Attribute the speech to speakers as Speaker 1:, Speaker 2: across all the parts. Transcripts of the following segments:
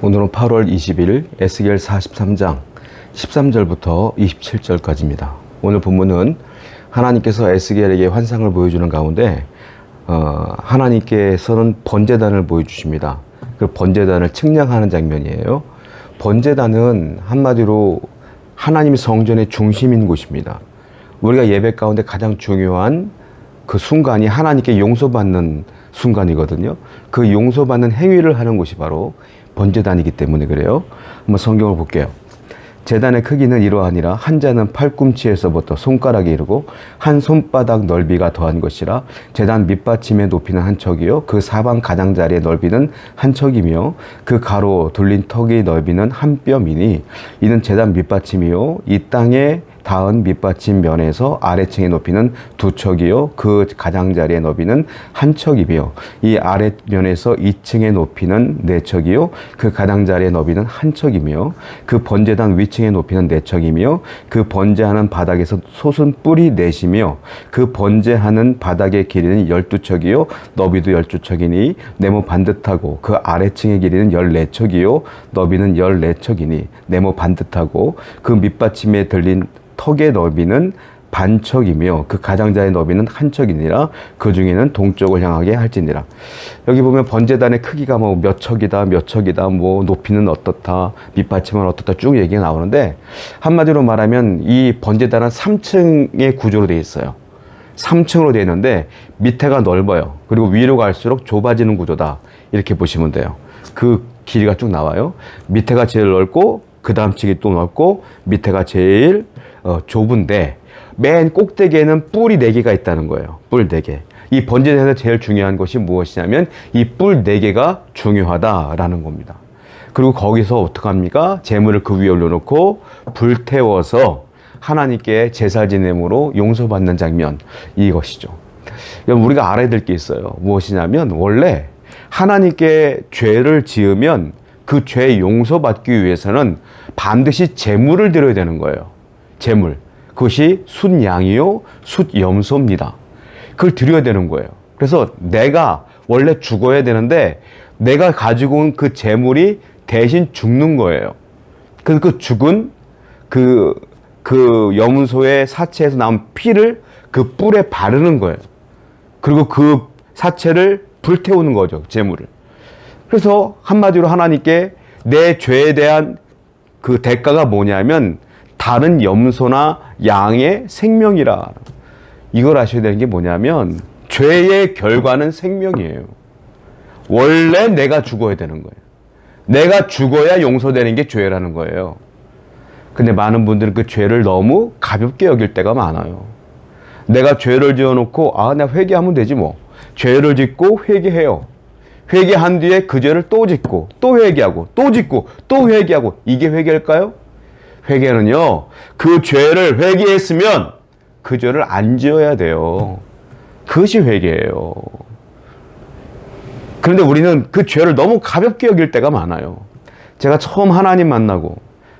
Speaker 1: 오늘은 8월 20일 에스겔 43장 13절부터 27절까지입니다. 오늘 본문은 하나님께서 에스겔에게 환상을 보여주는 가운데 하나님께서는 번제단을 보여주십니다. 그 번제단을 측량하는 장면이에요. 번제단은 한마디로 하나님의 성전의 중심인 곳입니다. 우리가 예배 가운데 가장 중요한 그 순간이 하나님께 용서받는 순간이거든요. 그 용서받는 행위를 하는 곳이 바로 번제단이기 때문에 그래요. 한번 성경을 볼게요. 제단의 크기는 이러하니라. 한 자는 팔꿈치에서부터 손가락에 이르고 한 손바닥 넓이가 더한 것이라. 제단 밑받침의 높이는 한 척이요 그 사방 가장자리의 넓이는 한 척이며 그 가로 둘린 턱의 넓이는 한 뼘이니 이는 제단 밑받침이요 이 땅에 닿은 밑받침 면에서 아래층의 높이는 두 척이요 그 가장자리의 넓이는 한 척이며 이 아랫면에서 2층의 높이는 네 척이요 그 가장자리의 넓이는 한 척이며 그 번제단 위층의 높이는 네 척이며 그 번제하는 바닥에서 솟은 뿔이 넷이며 그 번제하는 바닥의 길이는 12척이요 너비도 12척이니 네모 반듯하고 그 아래층의 길이는 14척이요 너비는 14척이니 네모 반듯하고 그 밑받침에 들린 턱의 너비는 반척이며 그 가장자의 너비는 한 척이니라. 그 중에는 동쪽을 향하게 할지니라. 여기 보면 번제단의 크기가 뭐 몇 척이다 몇 척이다 뭐 높이는 어떻다 밑받침은 어떻다 쭉 얘기가 나오는데 한마디로 말하면 이 번제단은 3층의 구조로 되어 있어요. 3층으로 되어 있는데 밑에가 넓어요. 그리고 위로 갈수록 좁아지는 구조다 이렇게 보시면 돼요. 그 길이가 쭉 나와요. 밑에가 제일 넓고 그 다음 층이 또 넓고 밑에가 제일 좁은데 맨 꼭대기에는 뿔이 4개가 있다는 거예요. 뿔 4개. 이 번제단에서 제일 중요한 것이 무엇이냐면 이 뿔 4개가 중요하다라는 겁니다. 그리고 거기서 어떡합니까? 재물을 그 위에 올려놓고 불태워서 하나님께 제사 지냄으로 용서받는 장면, 이것이죠. 여러분 우리가 알아야 될 게 있어요. 무엇이냐면 원래 하나님께 죄를 지으면 그 죄 용서받기 위해서는 반드시 제물을 드려야 되는 거예요. 제물. 그것이 숫양이요 숫염소입니다. 그걸 드려야 되는 거예요. 그래서 내가 원래 죽어야 되는데 내가 가지고 온 그 제물이 대신 죽는 거예요. 그래서 그 죽은 그 염소의 사체에서 나온 피를 그 뿔에 바르는 거예요. 그리고 그 사체를 불태우는 거죠. 제물을. 그래서 한마디로 하나님께 내 죄에 대한 그 대가가 뭐냐면 다른 염소나 양의 생명이라. 이걸 아셔야 되는 게 뭐냐면 죄의 결과는 생명이에요. 원래 내가 죽어야 되는 거예요. 내가 죽어야 용서되는 게 죄라는 거예요. 근데 많은 분들은 그 죄를 너무 가볍게 여길 때가 많아요. 내가 죄를 지어놓고 내가 회개하면 되지 뭐. 죄를 짓고 회개해요. 회개한 뒤에 그 죄를 또 짓고 또 회개하고 또 짓고 또 회개하고 이게 회개일까요? 회개는요, 그 죄를 회개했으면 그 죄를 안 지어야 돼요. 그것이 회개예요. 그런데 우리는 그 죄를 너무 가볍게 여길 때가 많아요. 제가 처음 하나님 만나고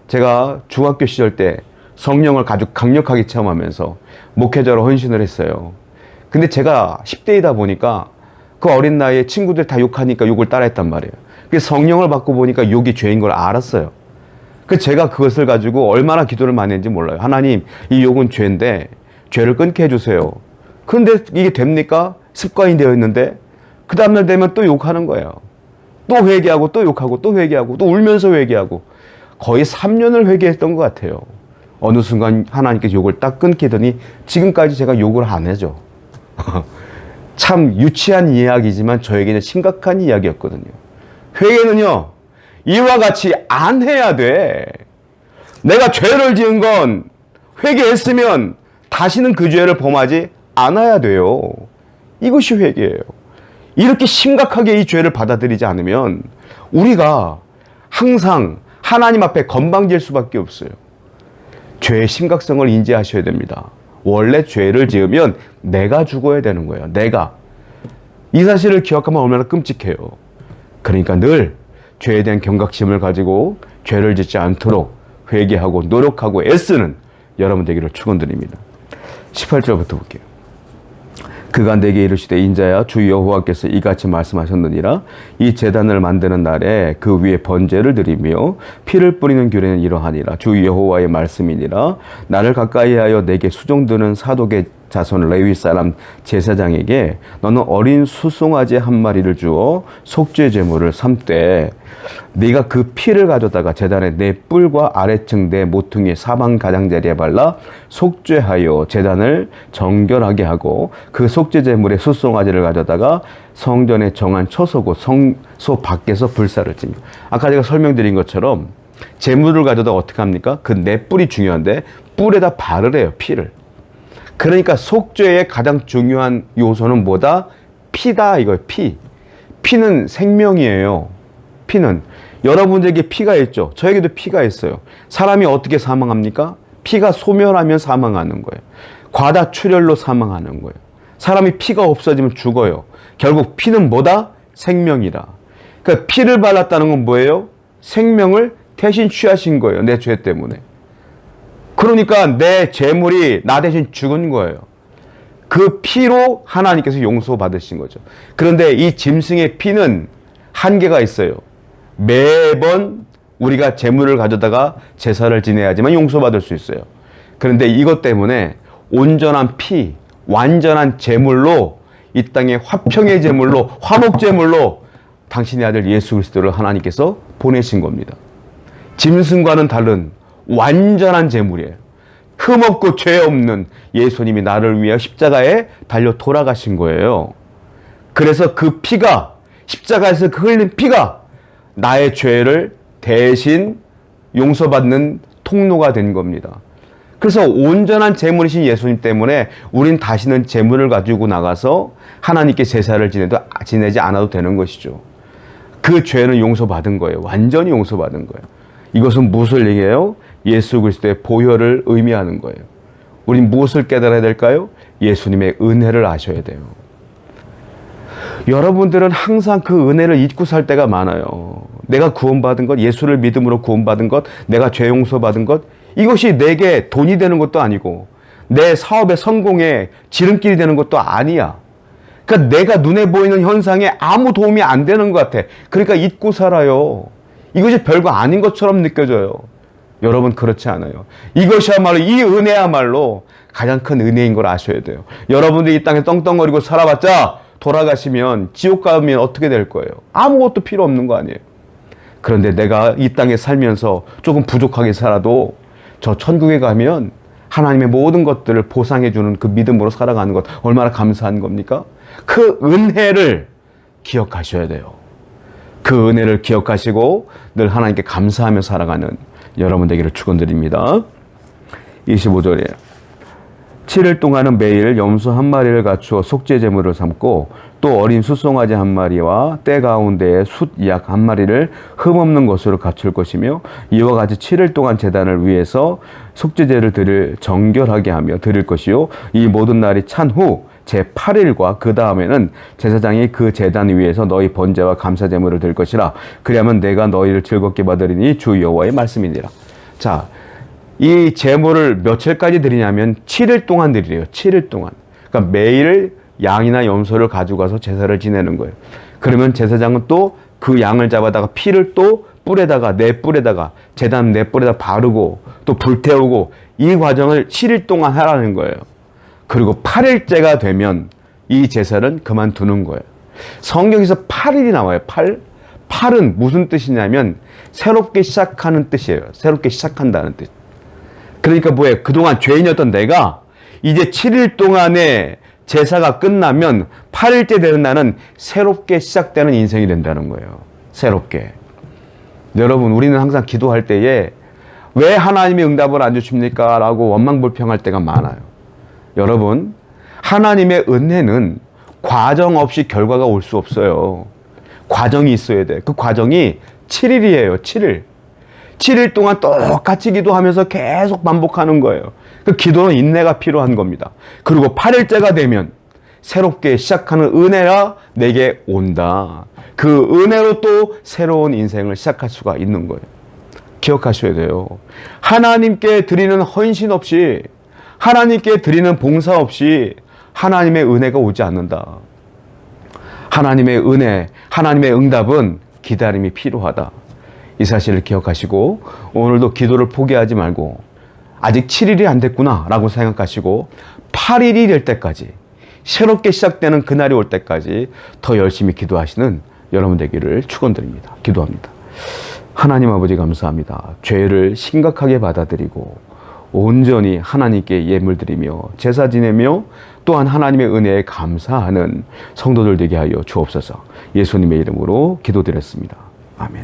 Speaker 1: 제가 중학교 시절 때 성령을 아주 강력하게 체험하면서 목회자로 헌신을 했어요. 근데 제가 10대이다 보니까 그 어린 나이에 친구들 다 욕하니까 욕을 따라했단 말이에요. 그래서 성령을 받고 보니까 욕이 죄인 걸 알았어요. 그래서 제가 그것을 가지고 얼마나 기도를 많이 했는지 몰라요. 하나님, 이 욕은 죄인데 죄를 끊게 해주세요. 그런데 이게 됩니까? 습관이 되어 있는데 그 다음날 되면 또 욕하는 거예요. 또 회개하고 또 욕하고 또 회개하고 또 울면서 회개하고 거의 3년을 회개했던 것 같아요. 어느 순간 하나님께서 욕을 딱 끊게 하더니 지금까지 제가 욕을 안 해죠. 참 유치한 이야기지만 저에게는 심각한 이야기였거든요. 회개는요, 이와 같이 안 해야 돼. 내가 죄를 지은 건 회개했으면 다시는 그 죄를 범하지 않아야 돼요. 이것이 회개예요. 이렇게 심각하게 이 죄를 받아들이지 않으면 우리가 항상 하나님 앞에 건방질 수밖에 없어요. 죄의 심각성을 인지하셔야 됩니다. 원래 죄를 지으면 내가 죽어야 되는 거예요. 내가. 이 사실을 기억하면 얼마나 끔찍해요. 그러니까 늘 죄에 대한 경각심을 가지고 죄를 짓지 않도록 회개하고 노력하고 애쓰는 여러분 되기를 축원드립니다. 18절부터 볼게요. 그가 내게 이르시되 인자야 주 여호와께서 이같이 말씀하셨느니라. 이 제단을 만드는 날에 그 위에 번제를 드리며 피를 뿌리는 규례는 이러하니라. 주 여호와의 말씀이니라. 나를 가까이하여 내게 수종드는 사독의 자손 레위 사람 제사장에게 너는 어린 수송아지 한 마리를 주어 속죄 제물을 삼되 네가 그 피를 가져다가 제단의 네 뿔과 아래층 네 모퉁이 사방 가장자리에 발라 속죄하여 제단을 정결하게 하고 그 속죄 제물의 수송아지를 가져다가 성전에 정한 처소 곧 성소 밖에서 불사를 지며, 아까 제가 설명드린 것처럼 제물을 가져다가 어떻게 합니까? 그 네 뿔이 중요한데 뿔에다 바르래요, 피를. 그러니까 속죄의 가장 중요한 요소는 뭐다? 피다, 이거예요. 피. 피는 생명이에요. 피는. 여러분들에게 피가 있죠. 저에게도 피가 있어요. 사람이 어떻게 사망합니까? 피가 소멸하면 사망하는 거예요. 과다출혈로 사망하는 거예요. 사람이 피가 없어지면 죽어요. 결국 피는 뭐다? 생명이다. 그러니까 피를 발랐다는 건 뭐예요? 생명을 대신 취하신 거예요. 내 죄 때문에. 그러니까 내 죄물이 나 대신 죽은 거예요. 그 피로 하나님께서 용서받으신 거죠. 그런데 이 짐승의 피는 한계가 있어요. 매번 우리가 제물을 가져다가 제사를 지내야지만 용서받을 수 있어요. 그런데 이것 때문에 온전한 피, 완전한 제물로 이 땅의 화평의 제물로, 화목 제물로 당신의 아들 예수 그리스도를 하나님께서 보내신 겁니다. 짐승과는 다른 완전한 제물이에요. 흠없고 죄 없는 예수님이 나를 위해 십자가에 달려 돌아가신 거예요. 그래서 그 피가, 십자가에서 그 흘린 피가 나의 죄를 대신 용서받는 통로가 된 겁니다. 그래서 온전한 제물이신 예수님 때문에 우린 다시는 제물을 가지고 나가서 하나님께 제사를 지내지 않아도 되는 것이죠. 그 죄는 용서받은 거예요. 완전히 용서받은 거예요. 이것은 무엇을 얘기해요? 예수 그리스도의 보혈을 의미하는 거예요. 우린 무엇을 깨달아야 될까요? 예수님의 은혜를 아셔야 돼요. 여러분들은 항상 그 은혜를 잊고 살 때가 많아요. 내가 구원받은 것, 예수를 믿음으로 구원받은 것, 내가 죄 용서받은 것, 이것이 내게 돈이 되는 것도 아니고 내 사업의 성공에 지름길이 되는 것도 아니야. 그러니까 내가 눈에 보이는 현상에 아무 도움이 안 되는 것 같아. 그러니까 잊고 살아요. 이것이 별거 아닌 것처럼 느껴져요. 여러분 그렇지 않아요. 이것이야말로, 이 은혜야말로 가장 큰 은혜인 걸 아셔야 돼요. 여러분들이 이 땅에 떵떵거리고 살아봤자 돌아가시면 지옥 가면 어떻게 될 거예요? 아무것도 필요 없는 거 아니에요. 그런데 내가 이 땅에 살면서 조금 부족하게 살아도 저 천국에 가면 하나님의 모든 것들을 보상해주는 그 믿음으로 살아가는 것, 얼마나 감사한 겁니까? 그 은혜를 기억하셔야 돼요. 그 은혜를 기억하시고 늘 하나님께 감사하며 살아가는 여러분 되기를 축원드립니다. 25절이에요. 7일 동안은 매일 염소 한 마리를 갖추어 속죄 제물을 삼고 또 어린 숫송아지 한 마리와 때 가운데에 숫 약 한 마리를 흠없는 것으로 갖출 것이며 이와 같이 7일 동안 제단을 위해서 속죄제를 드릴 정결하게 하며 드릴 것이요 이 모든 날이 찬 후 제8일과 그 다음에는 제사장이 그 제단 위에서 너희 번제와 감사 제물을 드릴 것이라. 그리하면 내가 너희를 즐겁게 받으리니 주 여호와의 말씀이니라. 자, 이 제물을 며칠까지 드리냐면 7일 동안 드리래요. 7일 동안. 그러니까 매일 양이나 염소를 가지고 가서 제사를 지내는 거예요. 그러면 제사장은 또 그 양을 잡아다가 피를 또 뿔에다가, 네 뿔에다가, 제단 네 뿔에다 바르고 또 불태우고 이 과정을 7일 동안 하라는 거예요. 그리고 8일째가 되면 이 제사는 그만두는 거예요. 성경에서 8일이 나와요. 8은 무슨 뜻이냐면 새롭게 시작하는 뜻이에요. 새롭게 시작한다는 뜻. 그러니까 뭐예요? 그동안 죄인이었던 내가 이제 7일 동안의 제사가 끝나면 8일째 되는 날은 새롭게 시작되는 인생이 된다는 거예요. 새롭게. 여러분, 우리는 항상 기도할 때에 왜 하나님이 응답을 안 주십니까? 라고 원망불평할 때가 많아요. 여러분, 하나님의 은혜는 과정 없이 결과가 올 수 없어요. 과정이 있어야 돼. 그 과정이 7일이에요. 7일. 7일 동안 똑같이 기도하면서 계속 반복하는 거예요. 그 기도는 인내가 필요한 겁니다. 그리고 8일째가 되면 새롭게 시작하는 은혜가 내게 온다. 그 은혜로 또 새로운 인생을 시작할 수가 있는 거예요. 기억하셔야 돼요. 하나님께 드리는 헌신 없이, 하나님께 드리는 봉사 없이, 하나님의 은혜가 오지 않는다. 하나님의 은혜, 하나님의 응답은 기다림이 필요하다. 이 사실을 기억하시고 오늘도 기도를 포기하지 말고 아직 7일이 안 됐구나 라고 생각하시고 8일이 될 때까지, 새롭게 시작되는 그날이 올 때까지 더 열심히 기도하시는 여러분 되기를 축원드립니다. 기도합니다. 하나님 아버지 감사합니다. 죄를 심각하게 받아들이고 온전히 하나님께 예물드리며 제사 지내며 또한 하나님의 은혜에 감사하는 성도들 되게 하여 주옵소서. 예수님의 이름으로 기도드렸습니다. 아멘.